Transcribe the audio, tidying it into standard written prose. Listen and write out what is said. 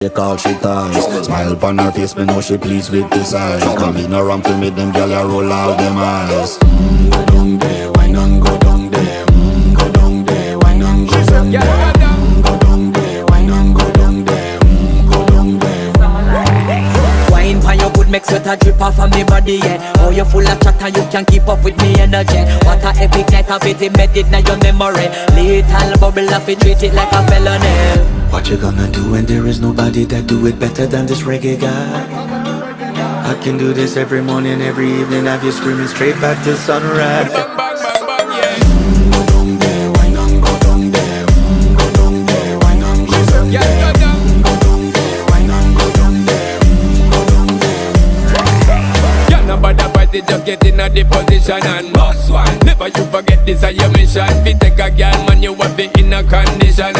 They call she ties. Smile upon her face, me know she pleased with this eyes. Come in a ramp to make them gyal a roll out them eyes. Go down there, why not go down there? Go down there, why not go down there? Go down there, why not go down there? Go down there. Wine pan your good, make sweat a drip off of me body, yeah. Oh, you full of chatter, you can't keep up with me energy. What a epic night of it, embedded in your memory. Little bubble of it, treat it like a felony. What you gonna do when there is nobody that do it better than this reggae guy? I can do this every morning, every evening, have you screaming straight back to sunrise. Bang, bang, bang, bang, yeah. Go down there, why not go down there? Go down there, why not go down there? Yeah, go down. Go down there, why not go down there? Go down there. Yeah, nobody fight it, just get in a the position and boss one. Never you forget this is your mission. If you take a girl, man, you have it in a condition.